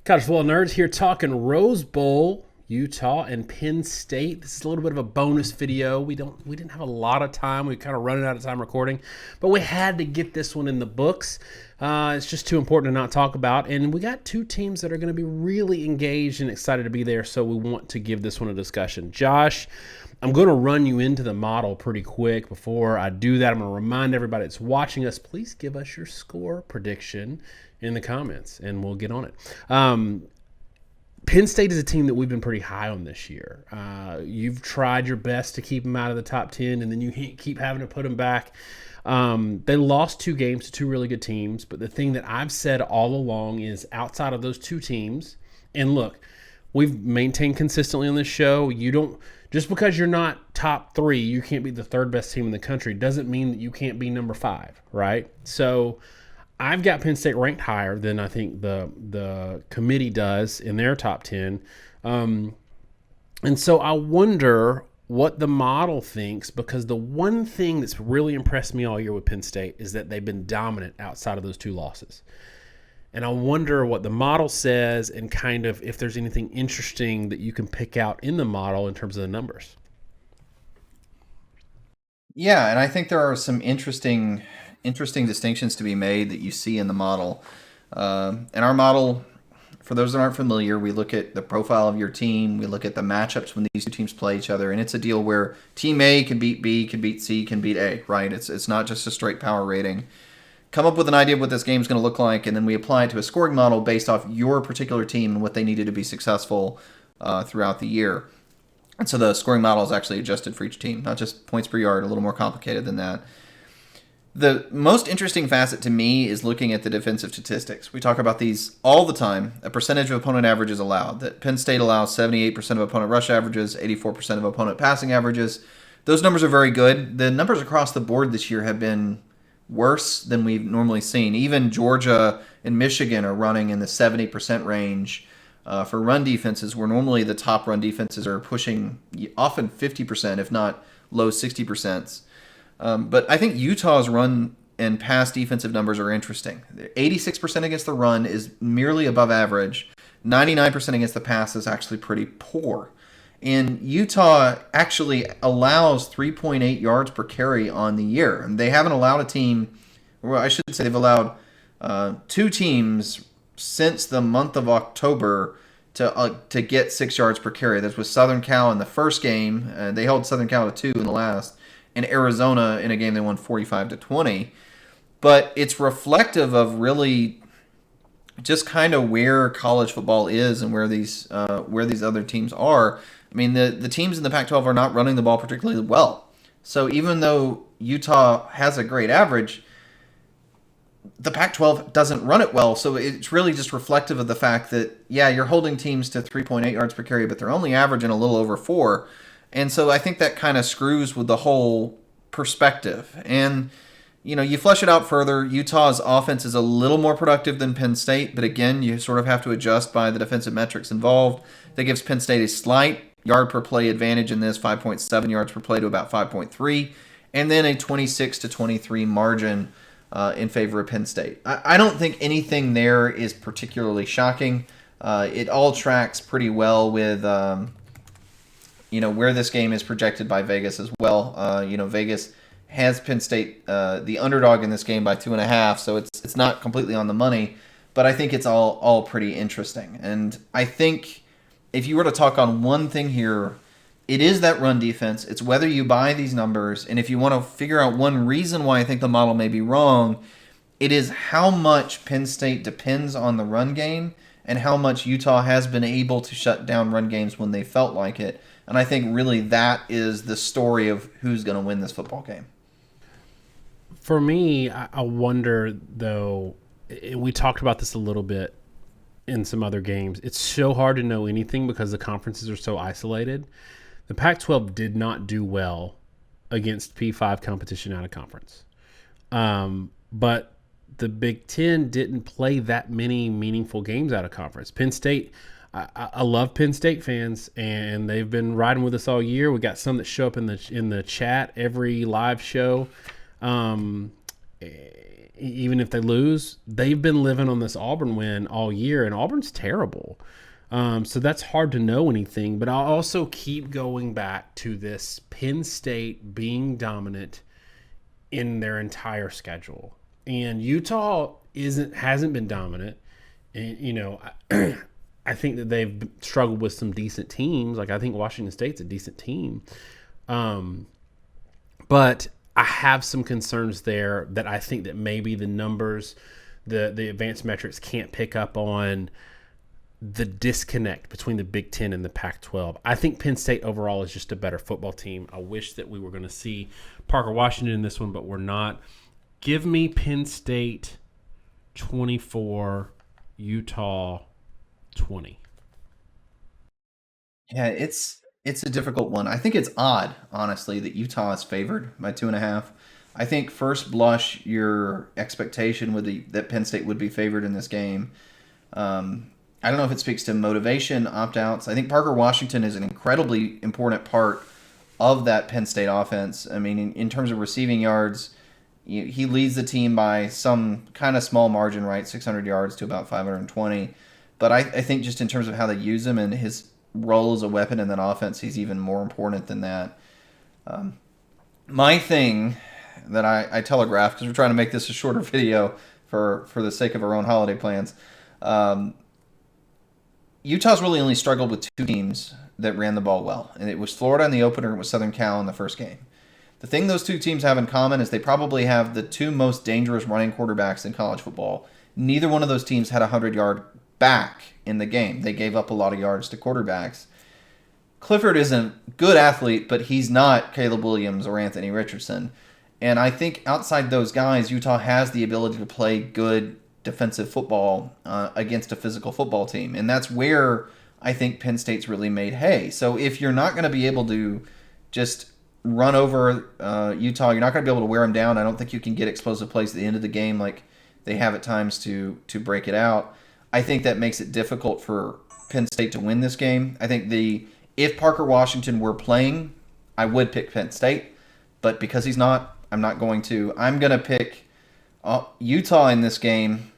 College football nerds here talking Rose Bowl, Utah and Penn State. This is a little bit of a bonus video. We didn't have a lot of time. We kind of running out of time recording, but we had to get this one in the books. It's just too important to not talk about, and we got two teams that are going to be really engaged and excited to be there. So we want to give this one a discussion. Josh, I'm going to run you into the model pretty quick. Before I do that, I'm going to remind everybody that's watching us, please give us your score prediction in the comments, and we'll get on it. Penn State is a team that we've been pretty high on this year. You've tried your best to keep them out of the top 10, and then you keep having to put them back. They lost two games to two really good teams, but the thing that I've said all along is outside of those two teams, and look, we've maintained consistently on this show, just because you're not top three, you can't be the third best team in the country, doesn't mean that you can't be number 5, right? So I've got Penn State ranked higher than I think the committee does in their top 10. And so I wonder what the model thinks, because the one thing that's really impressed me all year with Penn State is that they've been dominant outside of those two losses. And I wonder what the model says and kind of if there's anything interesting that you can pick out in the model in terms of the numbers. Yeah, and I think there are some interesting distinctions to be made that you see in the model. In our model, for those that aren't familiar, we look at the profile of your team. We look at the matchups when these two teams play each other, and it's a deal where Team A can beat B, can beat C, can beat A, right? It's not just a straight power rating. Come up with an idea of what this game is going to look like, and then we apply it to a scoring model based off your particular team and what they needed to be successful throughout the year. And so the scoring model is actually adjusted for each team, not just points per yard, a little more complicated than that. The most interesting facet to me is looking at the defensive statistics. We talk about these all the time. A percentage of opponent averages allowed. That Penn State allows 78% of opponent rush averages, 84% of opponent passing averages. Those numbers are very good. The numbers across the board this year have been worse than we've normally seen. Even Georgia and Michigan are running in the 70% range for run defenses, where normally the top run defenses are pushing often 50%, if not low 60%. But I think Utah's run and pass defensive numbers are interesting. 86% against the run is merely above average. 99% against the pass is actually pretty poor. And Utah actually allows 3.8 yards per carry on the year. And they haven't allowed a team, or I should say they've allowed two teams since the month of October to get 6 yards per carry. That was Southern Cal in the first game. They held Southern Cal to 2 in the last. And Arizona in a game they won 45-20. But it's reflective of really just kind of where college football is and where these other teams are. I mean, the teams in the Pac-12 are not running the ball particularly well. So even though Utah has a great average, the Pac-12 doesn't run it well. So it's really just reflective of the fact that, yeah, you're holding teams to 3.8 yards per carry, but they're only averaging a little over 4. And so I think that kind of screws with the whole perspective. And, you flesh it out further. Utah's offense is a little more productive than Penn State, but again, you sort of have to adjust by the defensive metrics involved. That gives Penn State a slight yard per play advantage in this, 5.7 yards per play to about 5.3, and then a 26-23 margin in favor of Penn State. I don't think anything there is particularly shocking. It all tracks pretty well with where this game is projected by Vegas as well. Vegas has Penn State the underdog in this game by 2.5, so it's not completely on the money, but I think it's all pretty interesting. And I think if you were to talk on one thing here, it is that run defense. It's whether you buy these numbers, and if you want to figure out one reason why I think the model may be wrong, it is how much Penn State depends on the run game and how much Utah has been able to shut down run games when they felt like it. And I think really that is the story of who's going to win this football game. For me, I wonder, though, and we talked about this a little bit in some other games, it's so hard to know anything because the conferences are so isolated. The Pac-12 did not do well against P5 competition out of conference. But the Big Ten didn't play that many meaningful games out of conference. Penn State, I love Penn State fans, and they've been riding with us all year. We got some that show up in the chat every live show. even if they lose, they've been living on this Auburn win all year, and Auburn's terrible. So that's hard to know anything. But I'll also keep going back to this Penn State being dominant in their entire schedule, and Utah hasn't been dominant. And I think that they've struggled with some decent teams. Like I think Washington State's a decent team, but I have some concerns there that I think that maybe the numbers, the advanced metrics can't pick up on the disconnect between the Big Ten and the Pac-12. I think Penn State overall is just a better football team. I wish that we were going to see Parker Washington in this one, but we're not. Give me Penn State 24, Utah 20. Yeah, it's a difficult one. I think it's odd, honestly, that Utah is favored by 2.5. I think first blush, your expectation would be that Penn State would be favored in this game. I don't know if it speaks to motivation, opt-outs. I think Parker Washington is an incredibly important part of that Penn State offense. I mean, in terms of receiving yards, he leads the team by some kind of small margin, right? 600 yards to about 520. But I think just in terms of how they use him and his role as a weapon in that offense, he's even more important than that. My thing that I telegraphed, because we're trying to make this a shorter video for the sake of our own holiday plans, Utah's really only struggled with two teams that ran the ball well, and it was Florida in the opener and it was Southern Cal in the first game. The thing those two teams have in common is they probably have the two most dangerous running quarterbacks in college football. Neither one of those teams had a 100-yard back in the game. They gave up a lot of yards to quarterbacks. Clifford is a good athlete, but he's not Caleb Williams or Anthony Richardson. And I think outside those guys, Utah has the ability to play good defensive football against a physical football team. And that's where I think Penn State's really made hay. So if you're not going to be able to just run over Utah, you're not going to be able to wear them down. I don't think you can get explosive plays at the end of the game like they have at times to break it out. I think that makes it difficult for Penn State to win this game. I think if Parker Washington were playing, I would pick Penn State. But because he's not, I'm not going to. I'm going to pick Utah in this game.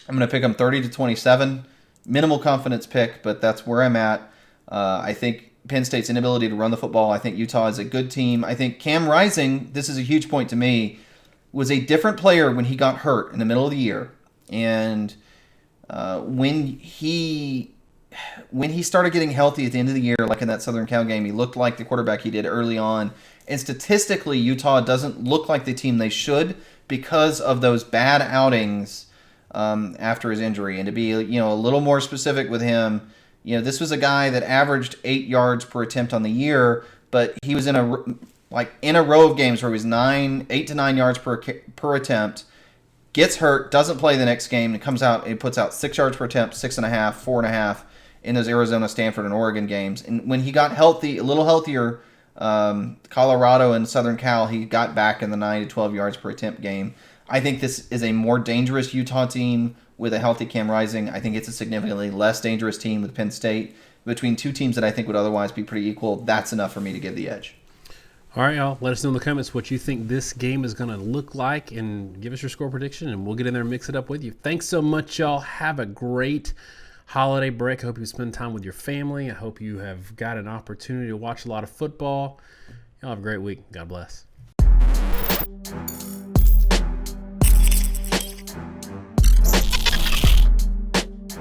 I'm going to pick them 30-27. Minimal confidence pick, but that's where I'm at. I think Penn State's inability to run the football. I think Utah is a good team. I think Cam Rising, this is a huge point to me, was a different player when he got hurt in the middle of the year. And when he started getting healthy at the end of the year, like in that Southern Cal game, he looked like the quarterback he did early on. And statistically, Utah doesn't look like the team they should because of those bad outings after his injury. And to be a little more specific with him, this was a guy that averaged 8 yards per attempt on the year, but he was in a row of games where he was 8 to 9 yards per attempt, gets hurt, doesn't play the next game, and comes out and puts out 6 yards per attempt, 6.5, 4.5 in those Arizona, Stanford, and Oregon games. And when he got healthy, a little healthier, Colorado and Southern Cal, he got back in the 9 to 12 yards per attempt game. I think this is a more dangerous Utah team with a healthy Cam Rising. I think it's a significantly less dangerous team with Penn State. Between two teams that I think would otherwise be pretty equal, that's enough for me to give the edge. All right, y'all. Let us know in the comments what you think this game is going to look like and give us your score prediction, and we'll get in there and mix it up with you. Thanks so much, y'all. Have a great holiday break. I hope you spend time with your family. I hope you have got an opportunity to watch a lot of football. Y'all have a great week. God bless.